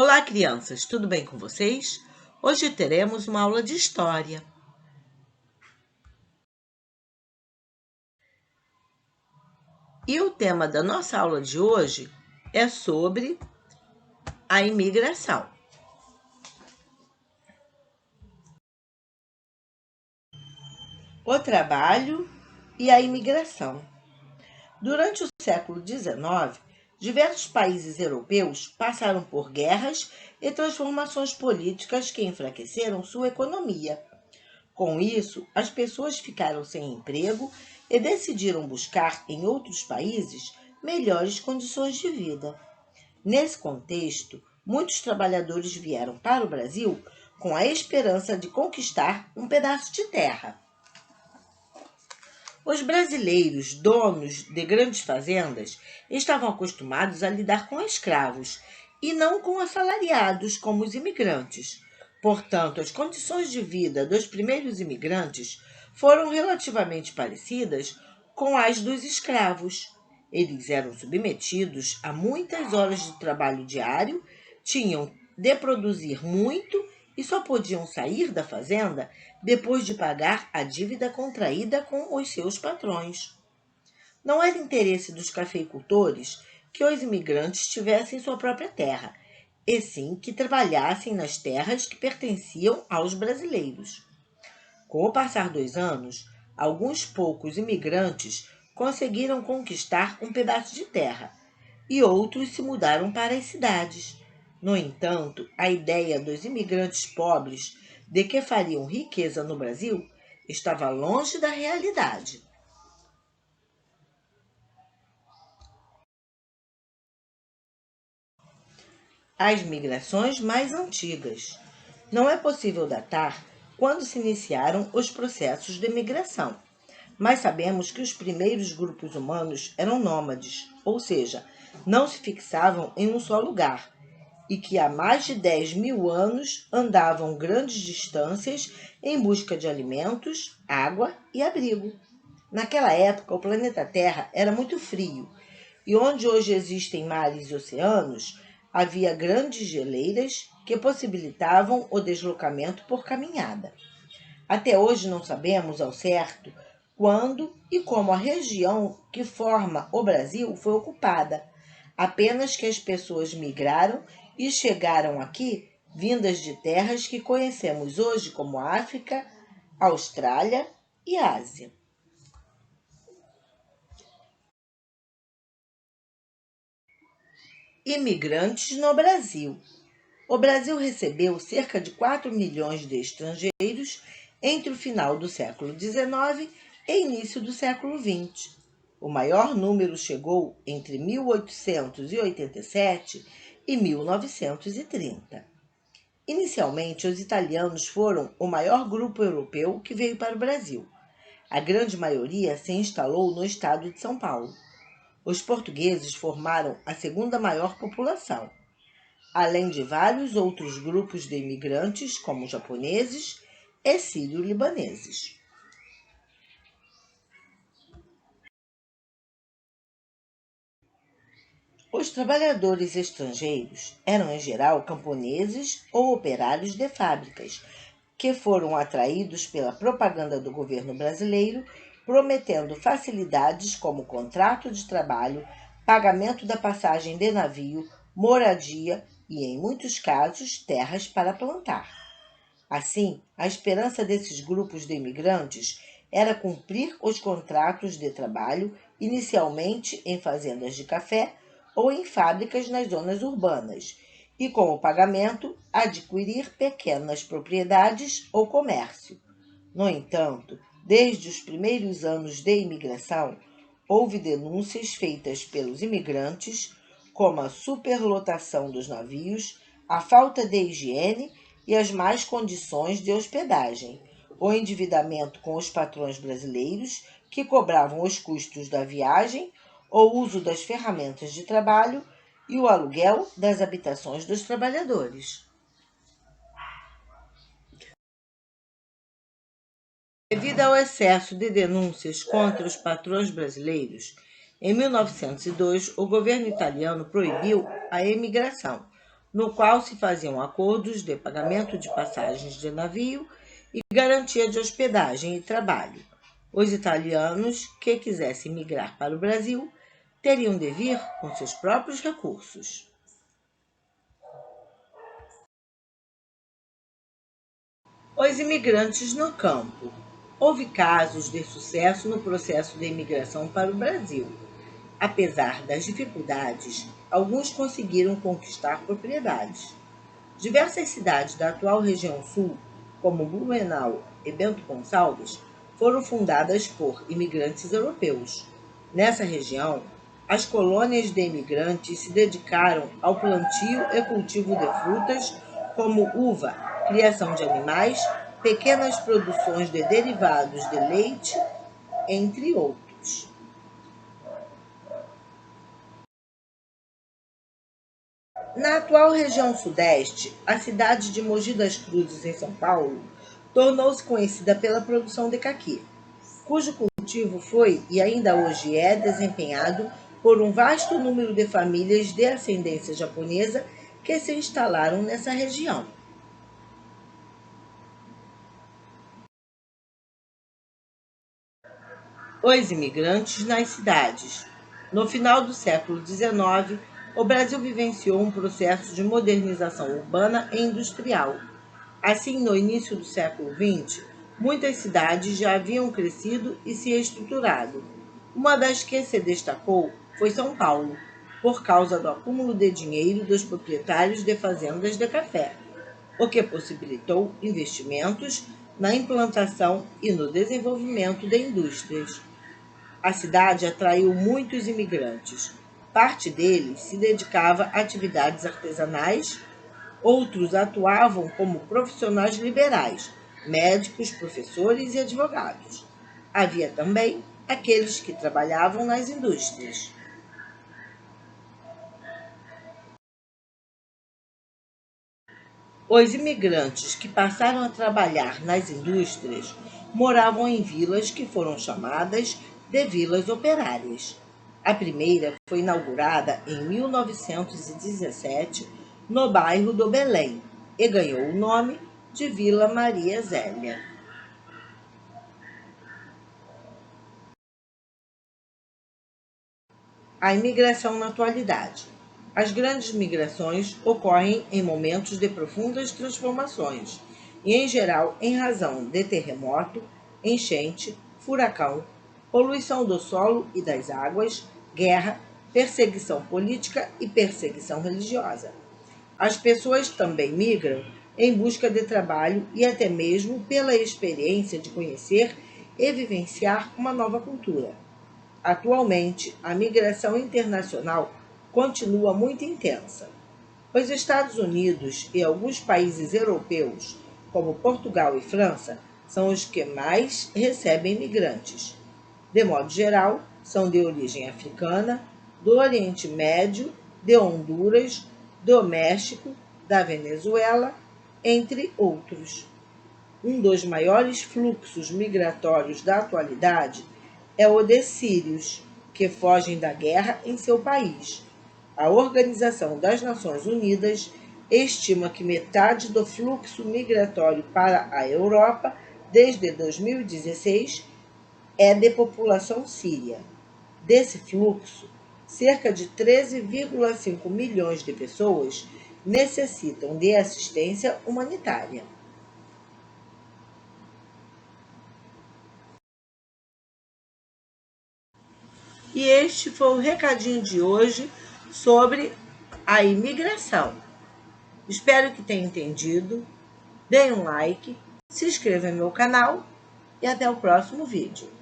Olá, crianças, tudo bem com vocês? Hoje teremos uma aula de história. E o tema da nossa aula de hoje é sobre a imigração. O trabalho e a imigração. Durante o século XIX, diversos países europeus passaram por guerras e transformações políticas que enfraqueceram sua economia. Com isso, as pessoas ficaram sem emprego e decidiram buscar em outros países melhores condições de vida. Nesse contexto, muitos trabalhadores vieram para o Brasil com a esperança de conquistar um pedaço de terra. Os brasileiros, donos de grandes fazendas, estavam acostumados a lidar com escravos e não com assalariados como os imigrantes. Portanto, as condições de vida dos primeiros imigrantes foram relativamente parecidas com as dos escravos. Eles eram submetidos a muitas horas de trabalho diário, tinham de produzir muito e só podiam sair da fazenda depois de pagar a dívida contraída com os seus patrões. Não era interesse dos cafeicultores que os imigrantes tivessem sua própria terra, e sim que trabalhassem nas terras que pertenciam aos brasileiros. Com o passar dos anos, alguns poucos imigrantes conseguiram conquistar um pedaço de terra e outros se mudaram para as cidades. No entanto, a ideia dos imigrantes pobres de que fariam riqueza no Brasil estava longe da realidade. As migrações mais antigas. Não é possível datar quando se iniciaram os processos de migração, mas sabemos que os primeiros grupos humanos eram nômades, ou seja, não se fixavam em um só lugar, e que há mais de 10 mil anos andavam grandes distâncias em busca de alimentos, água e abrigo. Naquela época, o planeta Terra era muito frio, e onde hoje existem mares e oceanos, havia grandes geleiras que possibilitavam o deslocamento por caminhada. Até hoje não sabemos ao certo quando e como a região que forma o Brasil foi ocupada, apenas que as pessoas migraram e chegaram aqui vindas de terras que conhecemos hoje como África, Austrália e Ásia. Imigrantes no Brasil. O Brasil recebeu cerca de 4 milhões de estrangeiros entre o final do século XIX e início do século XX. O maior número chegou entre 1887 e 1930. Inicialmente, os italianos foram o maior grupo europeu que veio para o Brasil. A grande maioria se instalou no estado de São Paulo. Os portugueses formaram a segunda maior população, além de vários outros grupos de imigrantes, como japoneses e sírio-libaneses. Os trabalhadores estrangeiros eram, em geral, camponeses ou operários de fábricas, que foram atraídos pela propaganda do governo brasileiro, prometendo facilidades como contrato de trabalho, pagamento da passagem de navio, moradia e, em muitos casos, terras para plantar. Assim, a esperança desses grupos de imigrantes era cumprir os contratos de trabalho, inicialmente em fazendas de café ou em fábricas nas zonas urbanas, e com o pagamento adquirir pequenas propriedades ou comércio. No entanto, desde os primeiros anos de imigração, houve denúncias feitas pelos imigrantes, como a superlotação dos navios, a falta de higiene e as más condições de hospedagem, o endividamento com os patrões brasileiros, que cobravam os custos da viagem, o uso das ferramentas de trabalho e o aluguel das habitações dos trabalhadores. Devido ao excesso de denúncias contra os patrões brasileiros, em 1902 o governo italiano proibiu a emigração, no qual se faziam acordos de pagamento de passagens de navio e garantia de hospedagem e trabalho. Os italianos que quisessem migrar para o Brasil teriam de vir com seus próprios recursos. Os imigrantes no campo. Houve casos de sucesso no processo de imigração para o Brasil. Apesar das dificuldades, alguns conseguiram conquistar propriedades. Diversas cidades da atual região sul, como Blumenau e Bento Gonçalves, foram fundadas por imigrantes europeus. Nessa região, as colônias de imigrantes se dedicaram ao plantio e cultivo de frutas, como uva, criação de animais, pequenas produções de derivados de leite, entre outros. Na atual região sudeste, a cidade de Mogi das Cruzes, em São Paulo, tornou-se conhecida pela produção de caqui, cujo cultivo foi e ainda hoje é desempenhado por um vasto número de famílias de ascendência japonesa que se instalaram nessa região. Os imigrantes nas cidades. No final do século XIX, o Brasil vivenciou um processo de modernização urbana e industrial. Assim, no início do século XX, muitas cidades já haviam crescido e se estruturado. Uma das que se destacou foi São Paulo, por causa do acúmulo de dinheiro dos proprietários de fazendas de café, o que possibilitou investimentos na implantação e no desenvolvimento de indústrias. A cidade atraiu muitos imigrantes. Parte deles se dedicava a atividades artesanais, outros atuavam como profissionais liberais, médicos, professores e advogados. Havia também aqueles que trabalhavam nas indústrias. Os imigrantes que passaram a trabalhar nas indústrias moravam em vilas que foram chamadas de vilas operárias. A primeira foi inaugurada em 1917 no bairro do Belém e ganhou o nome de Vila Maria Zélia. A imigração na atualidade. As grandes migrações ocorrem em momentos de profundas transformações e, em geral, em razão de terremoto, enchente, furacão, poluição do solo e das águas, guerra, perseguição política e perseguição religiosa. As pessoas também migram em busca de trabalho e até mesmo pela experiência de conhecer e vivenciar uma nova cultura. Atualmente, a migração internacional continua muito intensa. Os Estados Unidos e alguns países europeus, como Portugal e França, são os que mais recebem migrantes. De modo geral, são de origem africana, do Oriente Médio, de Honduras, do México, da Venezuela, entre outros. Um dos maiores fluxos migratórios da atualidade é o de sírios, que fogem da guerra em seu país. A Organização das Nações Unidas estima que metade do fluxo migratório para a Europa desde 2016 é de população síria. Desse fluxo, cerca de 13,5 milhões de pessoas necessitam de assistência humanitária. E este foi o recadinho de hoje sobre a imigração. Espero que tenha entendido. Dê um like, se inscreva no meu canal e até o próximo vídeo.